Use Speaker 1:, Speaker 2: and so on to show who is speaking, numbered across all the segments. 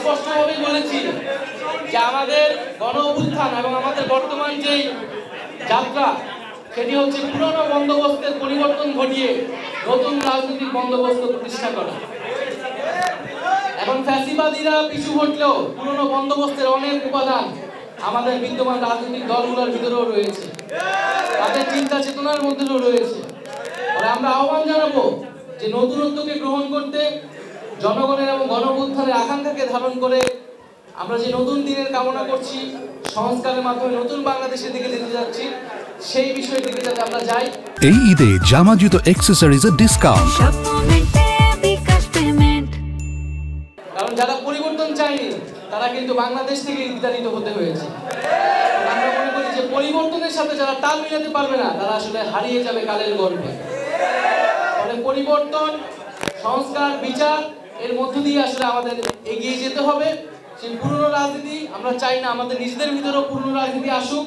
Speaker 1: স্পষ্টভাবে বলেছি যে আমাদের গণ অভ্যুত্থান এবং আমাদের বর্তমান যেই যাত্রা সেটি হচ্ছে পুরনো বন্দোবস্তের পরিবর্তন ঘটিয়ে নতুন রাজনৈতিক বন্দোবস্ত প্রতিষ্ঠা করা। এখন ফ্যাসিবাদীরা পিছু হটলেও পুরনো বন্দোবস্তের অনেক উপাদান আমাদের বিদ্যমান রাজনৈতিক দলগুলোর ভিতরেও রয়েছে, তাদের চিন্তা চেতনার মধ্যেও রয়েছে। আমরা আহ্বান জানাবো যে নতুনত্বকে গ্রহণ করতে, জনগণের এবং গণ অভ্যুত্থানের আকাঙ্ক্ষাকে ধারণ করে আমরা যে নতুন দিনের কামনা করছি, সংস্কারের মাধ্যমে নতুন বাংলাদেশের দিকে যেতে যাচ্ছি, সেই বিষয়ের দিকে যাতে আমরা যাই।
Speaker 2: এই ঈদে জামা জুতো অ্যাক্সেসরিজের ডিসকাউন্ট।
Speaker 1: কারণ যারা পরিবর্তন চায়নি তারা কিন্তু বাংলাদেশ থেকে বিতাড়িত হতে হয়েছে। আমরা মনে করি যে পরিবর্তনের সাথে যারা তাল মিলাতে পারবে না তারা আসলে হারিয়ে যাবে কালের গর্ভে। ফলে পরিবর্তন, সংস্কার, বিচার এর মধ্য দিয়ে আসলে আমাদের এগিয়ে যেতে হবে। সেই পুরনো রাজনীতি আমরা চাই না, আমাদের নিজেদের ভিতরেও পুরনো রাজনীতি আসুক।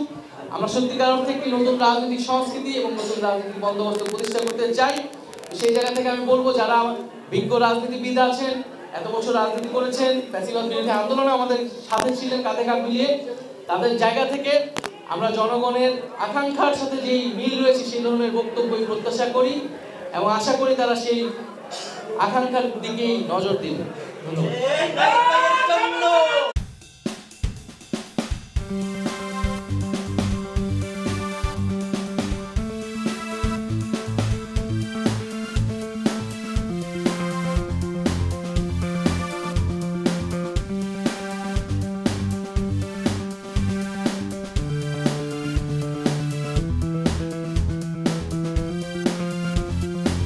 Speaker 1: আমরা সত্যিকার অর্থে একটি নতুন রাজনৈতিক সংস্কৃতি এবং নতুন রাজনৈতিক বন্দোবস্ত প্রতিষ্ঠা করতে চাই। সেই জায়গা থেকে আমি বলবো যারা বিজ্ঞ রাজনীতিবিদ আছেন, এত বছর রাজনীতি করেছেন, ফ্যাসিবাদ বিরোধী আন্দোলনে আমাদের সাথে ছিলেন কাঁধে কাঁধ মিলিয়ে, তাদের জায়গা থেকে আমরা জনগণের আকাঙ্ক্ষার সাথে যেই মিল রয়েছে সেই ধরনের বক্তব্যই প্রত্যাশা করি এবং আশা করি তারা সেই আকাঙ্ক্ষার দিকেই নজর দিন। ধন্যবাদ।